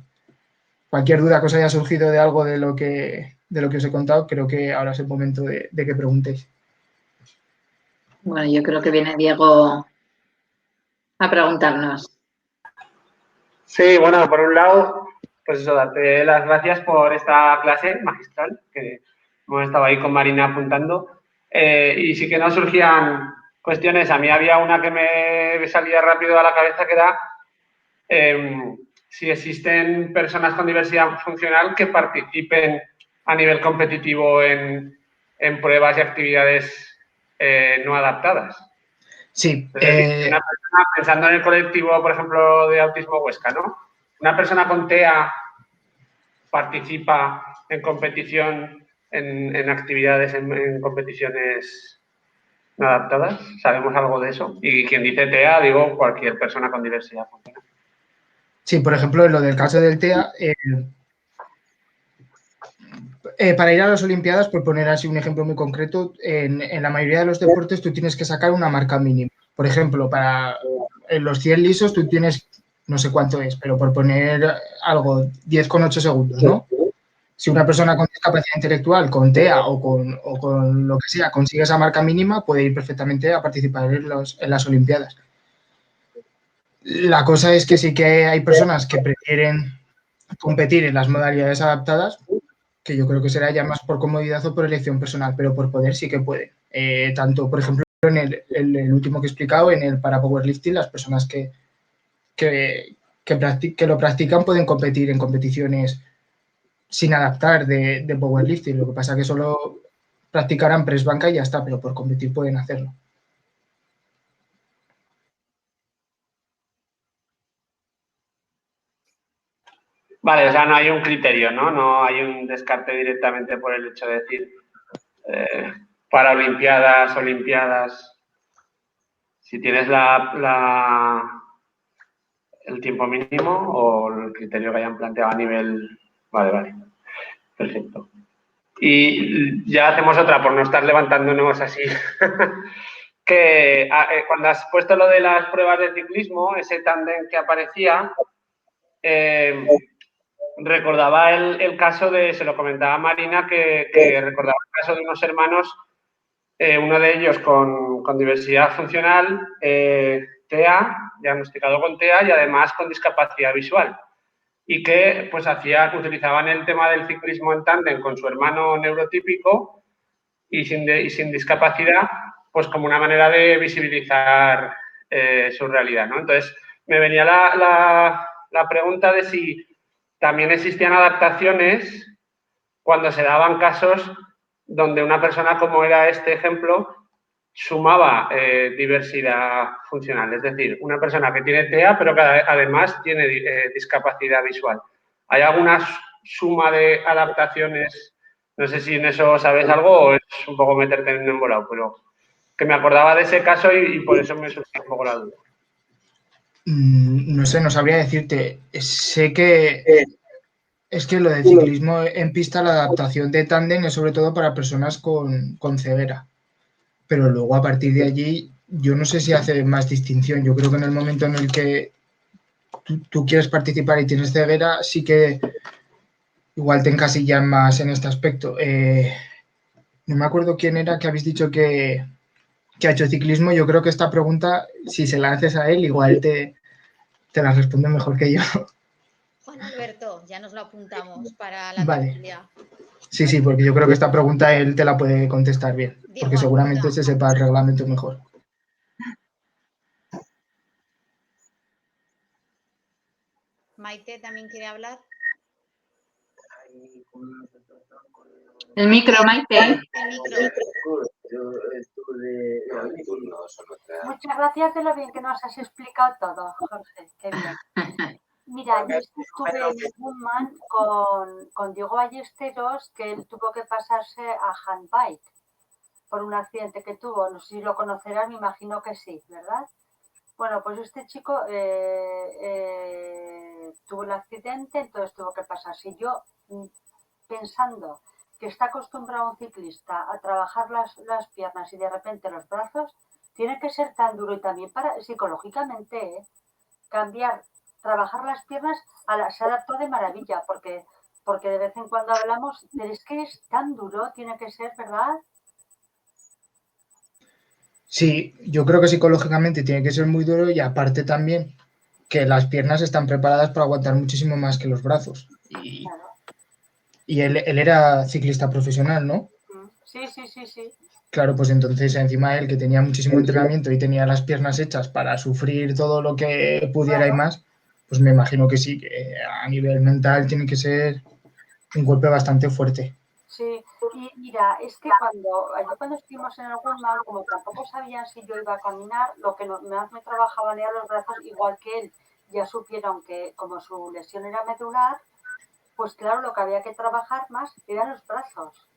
cualquier duda que os haya surgido de algo de lo que os he contado, creo que ahora es el momento de que preguntéis. Bueno, yo creo que viene Diego a preguntarnos. Sí, bueno, por un lado, pues eso, darte las gracias por esta clase magistral, que hemos estado ahí con Marina apuntando. Y sí que nos surgían cuestiones. A mí había una que me salía rápido a la cabeza, que era si existen personas con diversidad funcional que participen a nivel competitivo en pruebas y actividades no adaptadas. Sí. Es decir, una persona, pensando en el colectivo, por ejemplo, de Autismo Huesca, ¿no? Una persona con TEA participa en competición, en actividades, en competiciones no adaptadas. ¿Sabemos algo de eso? Y quien dice TEA, digo cualquier persona con diversidad funcional. Sí, por ejemplo, en lo del caso del TEA, para ir a las Olimpiadas, por poner así un ejemplo muy concreto, en la mayoría de los deportes tú tienes que sacar una marca mínima. Por ejemplo, para los 100 lisos tú tienes, no sé cuánto es, pero por poner algo, 10,8 segundos, ¿no? Si una persona con discapacidad intelectual, con TEA o con lo que sea, consigue esa marca mínima, puede ir perfectamente a participar en las Olimpiadas. La cosa es que sí que hay personas que prefieren competir en las modalidades adaptadas, que yo creo que será ya más por comodidad o por elección personal, pero por poder sí que pueden. Tanto, por ejemplo, en el último que he explicado, en el para powerlifting, las personas que lo practican pueden competir en competiciones sin adaptar de powerlifting. Lo que pasa es que solo practicarán press banca y ya está, pero por competir pueden hacerlo. Vale, o sea, no hay un criterio, ¿no? No hay un descarte directamente por el hecho de decir para Olimpiadas. Si tienes el tiempo mínimo o el criterio que hayan planteado a nivel... Vale. Perfecto. Y ya hacemos otra, por no estar levantándonos así. Que cuando has puesto lo de las pruebas de ciclismo, ese tándem que aparecía, recordaba el caso de, se lo comentaba Marina, que recordaba el caso de unos hermanos, uno de ellos con diversidad funcional, TEA, diagnosticado con TEA y además con discapacidad visual. Y que pues utilizaban el tema del ciclismo en tándem con su hermano neurotípico y sin discapacidad, pues como una manera de visibilizar su realidad, ¿no? Entonces, me venía la pregunta de si también existían adaptaciones cuando se daban casos donde una persona, como era este ejemplo, sumaba diversidad funcional. Es decir, una persona que tiene TEA, pero que además tiene discapacidad visual. ¿Hay alguna suma de adaptaciones? No sé si en eso sabes algo o es un poco meterte en un embolado, pero que me acordaba de ese caso y por eso me surgió un poco la duda. No sé, no sabría decirte. Sé que es que lo del ciclismo en pista, la adaptación de tándem es sobre todo para personas con ceguera. Pero luego a partir de allí, yo no sé si hace más distinción. Yo creo que en el momento en el que tú quieres participar y tienes ceguera, sí que igual te encasillan más en este aspecto. No me acuerdo quién era que habéis dicho que ha hecho ciclismo. Yo creo que esta pregunta, si se la haces a él, igual te la responde mejor que yo. Juan Alberto, ya nos lo apuntamos para la Vale. tertulia. Sí, porque yo creo que esta pregunta él te la puede contestar bien, Diego, porque seguramente apunta. se sepa el reglamento mejor. Maite también quiere hablar. El micro, Maite. El micro. Muchas gracias de lo bien que nos has explicado todo, Jorge. Qué bien. Mira, yo estuve en Woodman con Diego Ballesteros, que él tuvo que pasarse a handbike por un accidente que tuvo. No sé si lo conocerás, me imagino que sí, ¿verdad? Bueno, pues este chico tuvo el accidente, entonces tuvo que pasarse. Y yo, pensando que está acostumbrado un ciclista a trabajar las piernas y de repente los brazos, tiene que ser tan duro y también para psicológicamente cambiar, trabajar las piernas, se adaptó de maravilla, porque de vez en cuando hablamos, pero es que es tan duro, tiene que ser, ¿verdad? Sí, yo creo que psicológicamente tiene que ser muy duro y aparte también que las piernas están preparadas para aguantar muchísimo más que los brazos. Claro. Y él era ciclista profesional, ¿no? Sí, sí, sí, sí. Claro, pues entonces encima él que tenía muchísimo entrenamiento y tenía las piernas hechas para sufrir todo lo que pudiera y más, pues me imagino que sí, que a nivel mental tiene que ser un golpe bastante fuerte. Sí, y mira, es que cuando estuvimos en el Woodman, como tampoco sabían si yo iba a caminar, lo que más me trabajaban eran los brazos, igual que él. Ya supieron que como su lesión era medular, pues claro, lo que había que trabajar más eran los brazos.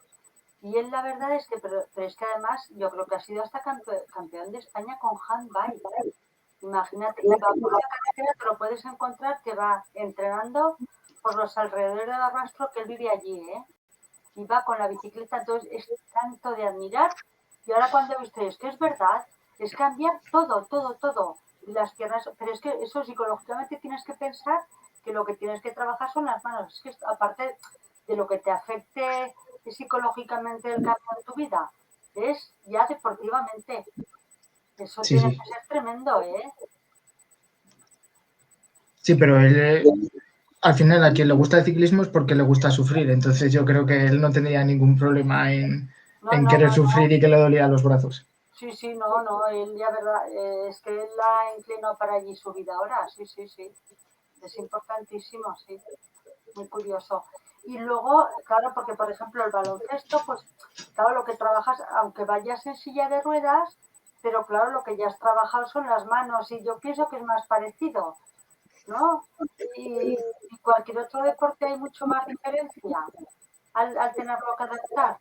Y él la verdad es que, pero es que además yo creo que ha sido hasta campeón de España con handbike. Imagínate, y va por la carretera, te lo puedes encontrar que va entrenando por los alrededores de Arrastro, que él vive allí, ¿eh? Y va con la bicicleta, entonces es tanto de admirar. Y ahora cuando he visto, es que es verdad, es cambiar todo, todo, todo. Y las piernas, pero es que eso psicológicamente tienes que pensar que lo que tienes que trabajar son las manos. Es que aparte de lo que te afecte psicológicamente el cambio en tu vida, es ya deportivamente. Eso Sí, tiene sí. que ser tremendo, ¿eh? Sí, pero él, al final a quien le gusta el ciclismo es porque le gusta sufrir, entonces yo creo que él no tendría ningún problema en querer sufrir y que le dolían los brazos. Sí, sí, no, él ya verdad, es que él la inclinó para allí su vida ahora, sí, sí, sí. Es importantísimo, sí. Muy curioso. Y luego, claro, porque por ejemplo el baloncesto, pues claro, lo que trabajas, aunque vayas en silla de ruedas, pero claro, lo que ya has trabajado son las manos y yo pienso que es más parecido, ¿no? Y cualquier otro deporte hay mucho más diferencia al tenerlo que adaptar.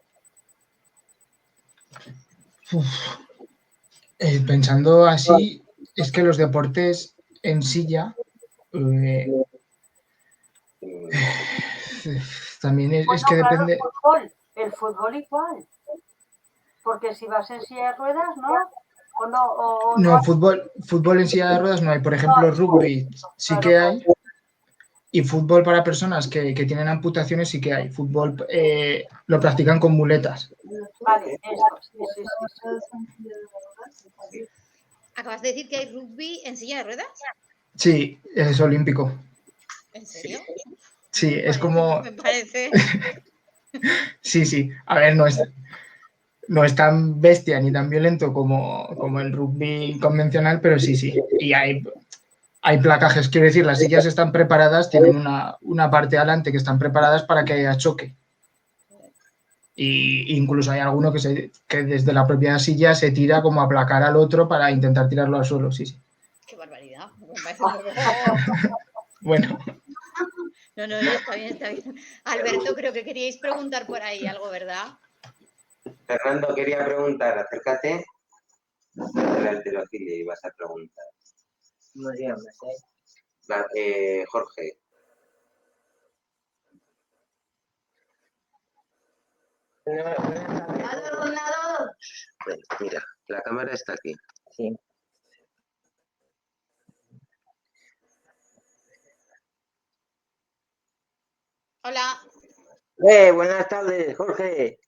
Pensando así, es que los deportes en silla también es que Claro, depende. el fútbol igual, porque si vas en silla de ruedas, ¿no? O no, No, fútbol en silla de ruedas no hay. Por ejemplo, rugby sí que hay. Y fútbol para personas que tienen amputaciones sí que hay. Fútbol lo practican con muletas. Vale, eso, sí. ¿Acabas de decir que hay rugby en silla de ruedas? Sí, es olímpico. ¿En serio? Sí, es como... Me parece... Sí. A ver, no es tan bestia ni tan violento como el rugby convencional, pero sí. Y hay placajes, quiero decir, las sillas están preparadas, tienen una parte adelante que están preparadas para que haya choque. Y incluso hay alguno que desde la propia silla se tira como a aplacar al otro para intentar tirarlo al suelo, sí. Qué barbaridad. Me parece un poco... Bueno. No, está bien. Alberto, creo que queríais preguntar por ahí algo, ¿verdad? Fernando, quería preguntar, acércate. La alterofilia y vas a preguntar. Jorge. Mira, la cámara está aquí. Sí. Hola. Buenas tardes, Jorge.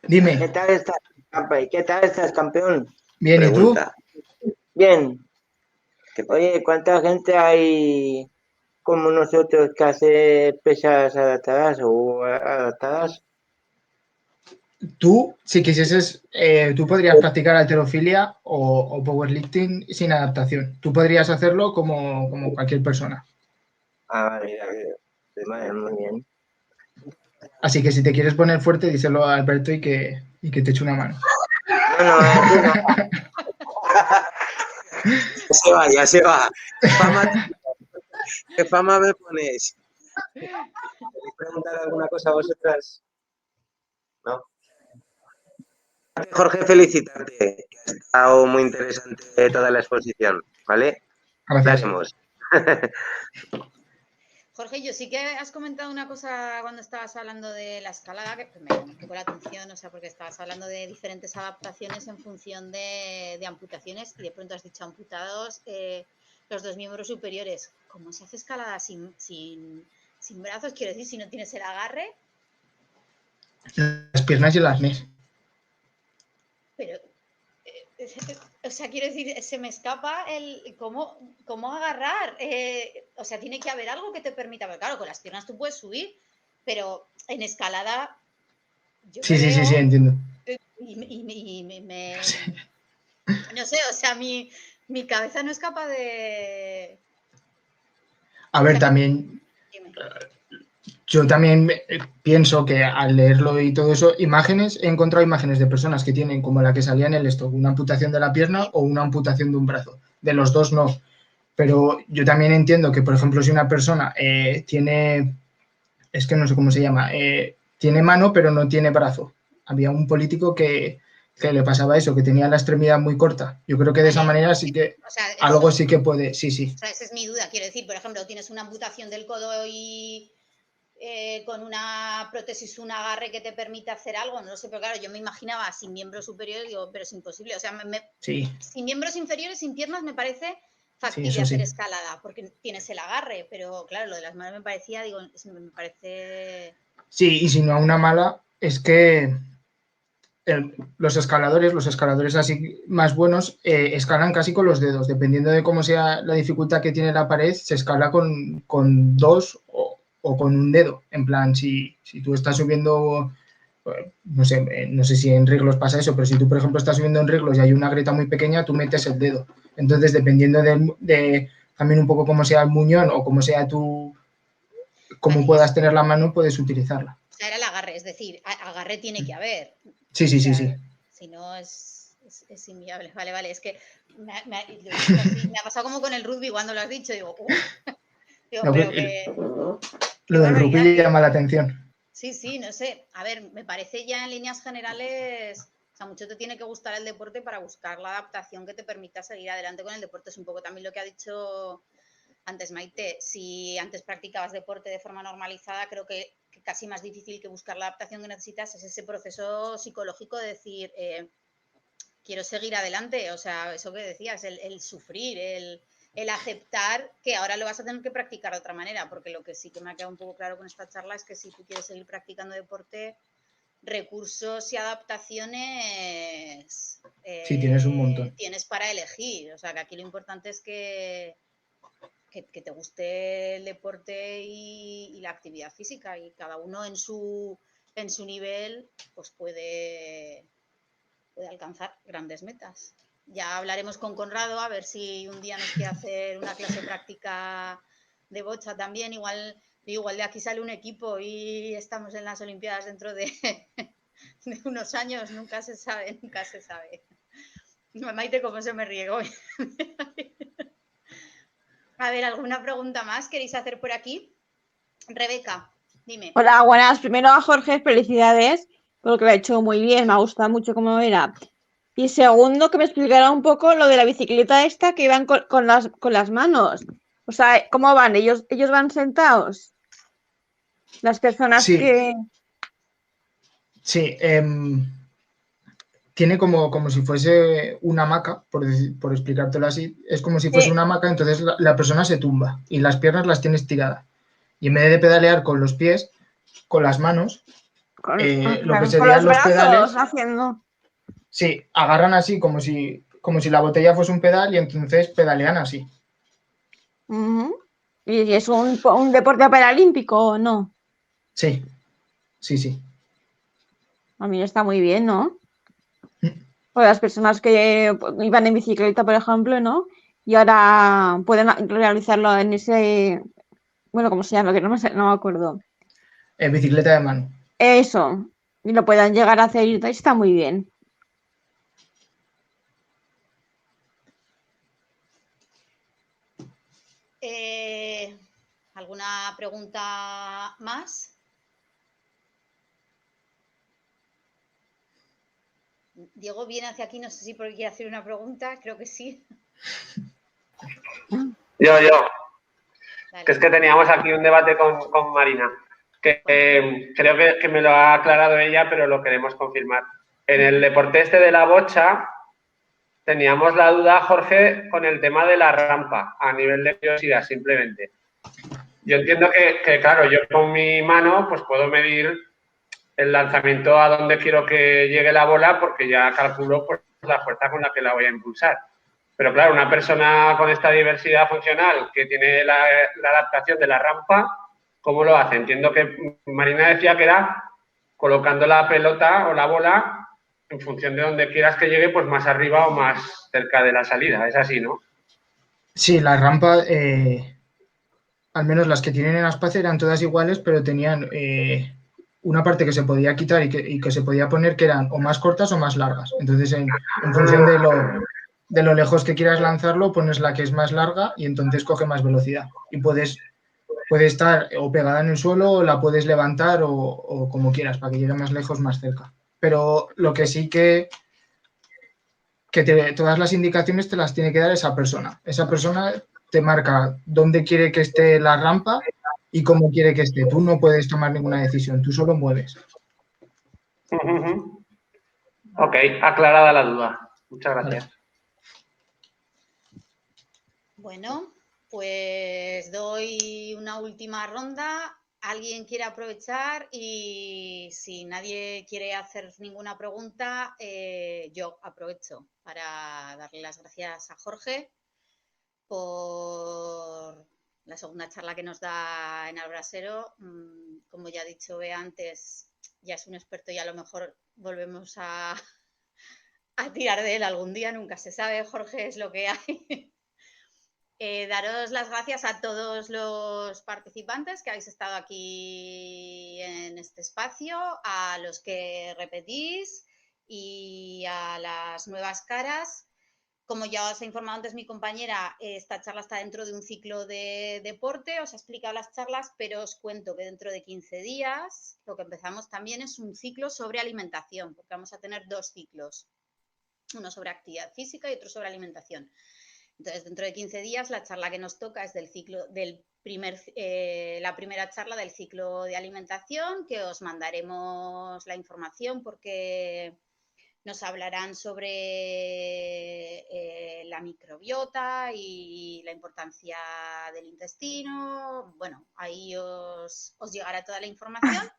Dime. ¿Qué tal estás, campeón? Bien, Pregunta. ¿y tú? Bien. Oye, ¿cuánta gente hay como nosotros que hace pesas adaptadas o adaptadas? Tú, si quisieses, tú podrías practicar halterofilia o powerlifting sin adaptación. Tú podrías hacerlo como cualquier persona. Vale, vale, muy bien. Así que si te quieres poner fuerte, díselo a Alberto y que te eche una mano. No, aquí no. Ya se va. ¿Qué fama me ponéis? ¿Queréis preguntar alguna cosa a vosotras? ¿No? Jorge, felicitarte, que ha estado muy interesante toda la exposición, ¿vale? Gracias. Hablaremos. Jorge, yo sí que has comentado una cosa cuando estabas hablando de la escalada que me llamó un poco la atención, o sea, porque estabas hablando de diferentes adaptaciones en función de amputaciones y de pronto has dicho amputados los dos miembros superiores. ¿Cómo se hace escalada sin brazos? Quiero decir, si no tienes el agarre. Las piernas y el arnés. Pero, o sea, quiero decir, se me escapa el cómo agarrar. O sea, tiene que haber algo que te permita, pero claro, con las piernas tú puedes subir, pero en escalada yo Sí, me sí, veo sí, sí, entiendo. y no sé, o sea, mi cabeza no es capaz de... A ver, O sea, también, dime. yo también pienso que al leerlo y todo eso, he encontrado imágenes de personas que tienen, como la que salía en el stock, una amputación de la pierna Sí. o una amputación de un brazo. De los dos no. Pero yo también entiendo que, por ejemplo, si una persona tiene, es que no sé cómo se llama, tiene mano pero no tiene brazo. Había un político que le pasaba eso, que tenía la extremidad muy corta. Yo creo que de esa Vale. manera sí que O sea, algo eso, sí que puede, sí, sí. o sea, esa es mi duda. Quiero decir, por ejemplo, tienes una amputación del codo y con una prótesis, un agarre que te permite hacer algo, no lo sé, pero claro, yo me imaginaba sin miembros superiores, digo, pero es imposible. O sea, Sí, sin miembros inferiores, sin piernas, me parece sí, factible eso hacer sí. escalada, porque tienes el agarre, pero claro, lo de las manos me parecía, digo, me parece... Sí, y si no a una mala, es que los escaladores así más buenos, escalan casi con los dedos. Dependiendo de cómo sea la dificultad que tiene la pared, se escala con dos o con un dedo. En plan, si tú estás subiendo, no sé si en Riglos pasa eso, pero si tú, por ejemplo, estás subiendo en Riglos y hay una grieta muy pequeña, tú metes el dedo. Entonces, dependiendo de también un poco cómo sea el muñón o cómo sea cómo Vale, puedas tener la mano, puedes utilizarla. o sea, era el agarre, es decir, agarre tiene que haber. Sí, sí, O sí, sea, sí. si no es inviable. Vale, vale, es que me ha pasado como con el rugby cuando lo has dicho, digo, digo, Lo, pero qué lo del barbaridad. rugby llama la atención. Sí, sí, no sé. A ver, me parece ya en líneas generales, o sea, mucho te tiene que gustar el deporte para buscar la adaptación que te permita seguir adelante con el deporte. Es un poco también lo que ha dicho antes Maite. Si antes practicabas deporte de forma normalizada, creo que casi más difícil que buscar la adaptación que necesitas es ese proceso psicológico de decir, quiero seguir adelante. O sea, eso que decías, el sufrir, el aceptar que ahora lo vas a tener que practicar de otra manera, porque lo que sí que me ha quedado un poco claro con esta charla es que si tú quieres seguir practicando deporte, recursos y adaptaciones Sí, tienes un montón. tienes para elegir. O sea, que aquí lo importante es que te guste el deporte y la actividad física, y cada uno en su nivel pues puede alcanzar grandes metas. Ya hablaremos con Conrado a ver si un día nos quiere hacer una clase práctica de bocha también. Igual de aquí sale un equipo y estamos en las Olimpiadas dentro de unos años. Nunca se sabe, nunca se sabe. Maite, cómo se me ríe hoy. A ver, ¿alguna pregunta más queréis hacer por aquí? Rebeca, dime. Hola, buenas. Primero a Jorge, felicidades, porque lo ha hecho muy bien, me ha gustado mucho cómo era. Y segundo, que me explicara un poco lo de la bicicleta esta que iban con las manos. O sea, ¿cómo van? ¿Ellos van sentados? Las personas Sí, que... sí. Tiene como si fuese una hamaca, por explicártelo así. Es como si fuese una hamaca, entonces la persona se tumba y las piernas las tienes tiradas. Y en vez de pedalear con los pies, con las manos, lo que con serían los los brazos pedales, haciendo. sí, agarran así como si la botella fuese un pedal y entonces pedalean así. Ujú. ¿Y es un deporte paralímpico o no? Sí, sí, sí. A mí está muy bien, ¿no? O las personas que iban en bicicleta, por ejemplo, ¿no? Y ahora pueden realizarlo en bueno, ¿cómo se llama? Que no me acuerdo. Bicicleta de mano. Eso, y lo puedan llegar a hacer y tal, está muy bien. ¿Alguna pregunta más? Diego viene hacia aquí, no sé si porque quiere hacer una pregunta, creo que sí. Yo. Vale. Que es que teníamos aquí un debate con Marina, que creo que me lo ha aclarado ella, pero lo queremos confirmar. En el deporte este de la bocha, teníamos la duda, Jorge, con el tema de la rampa, a nivel de velocidad, simplemente. Yo entiendo que, claro, yo con mi mano pues puedo medir el lanzamiento a donde quiero que llegue la bola, porque ya calculo pues, la fuerza con la que la voy a impulsar. Pero claro, una persona con esta diversidad funcional que tiene la adaptación de la rampa, ¿cómo lo hace? Entiendo que Marina decía que era colocando la pelota o la bola en función de donde quieras que llegue, pues más arriba o más cerca de la salida. Es así, ¿no? Sí, la rampa, al menos las que tienen en espacio eran todas iguales, pero tenían una parte que se podía quitar y que se podía poner que eran o más cortas o más largas. Entonces, en función de lo lejos que quieras lanzarlo, pones la que es más larga y entonces coge más velocidad. Y puede estar o pegada en el suelo o la puedes levantar o como quieras para que llegue más lejos, más cerca. Pero lo que sí que todas las indicaciones te las tiene que dar esa persona. Esa persona te marca dónde quiere que esté la rampa y cómo quiere que esté. Tú no puedes tomar ninguna decisión, tú solo mueves. Ok, aclarada la duda. Muchas gracias. Vale. Bueno, pues doy una última ronda. ¿Alguien quiere aprovechar? Y si nadie quiere hacer ninguna pregunta, yo aprovecho para darle las gracias a Jorge por la segunda charla que nos da en Albrasero. Como ya ha dicho Bea antes, ya es un experto y a lo mejor volvemos a tirar de él algún día, nunca se sabe, Jorge, es lo que hay. Daros las gracias a todos los participantes que habéis estado aquí en este espacio, a los que repetís y a las nuevas caras. Como ya os ha informado antes mi compañera, esta charla está dentro de un ciclo de deporte, os he explicado las charlas, pero os cuento que dentro de 15 días lo que empezamos también es un ciclo sobre alimentación, porque vamos a tener 2 ciclos, uno sobre actividad física y otro sobre alimentación. Entonces, dentro de 15 días, la charla que nos toca es la primera charla del ciclo de alimentación, que os mandaremos la información porque nos hablarán sobre la microbiota y la importancia del intestino. Bueno, ahí os llegará toda la información.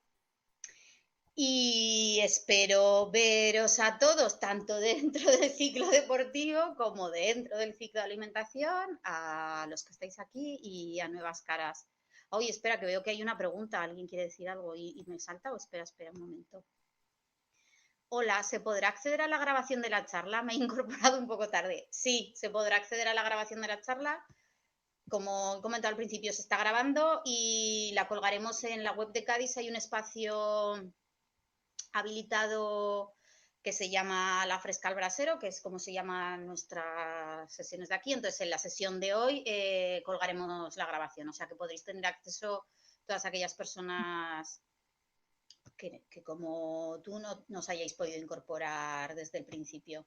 Y espero veros a todos, tanto dentro del ciclo deportivo como dentro del ciclo de alimentación, a los que estáis aquí y a nuevas caras. Oye, espera, que veo que hay una pregunta. ¿Alguien quiere decir algo y me salta? O espera un momento. Hola, ¿se podrá acceder a la grabación de la charla? Me he incorporado un poco tarde. Sí, se podrá acceder a la grabación de la charla. Como he comentado al principio, se está grabando y la colgaremos en la web de Cádiz. Hay un espacio habilitado que se llama La Fresca al Brasero, que es como se llaman nuestras sesiones de aquí. Entonces, en la sesión de hoy colgaremos la grabación, o sea que podréis tener acceso todas aquellas personas que como tú no os hayáis podido incorporar desde el principio.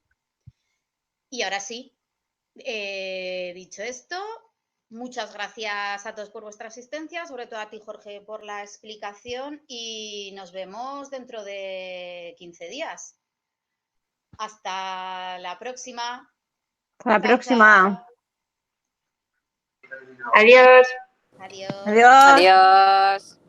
Y ahora sí, dicho esto, muchas gracias a todos por vuestra asistencia, sobre todo a ti, Jorge, por la explicación y nos vemos dentro de 15 días. Hasta la próxima. Hasta la próxima. Chao. Adiós. Adiós. Adiós. Adiós.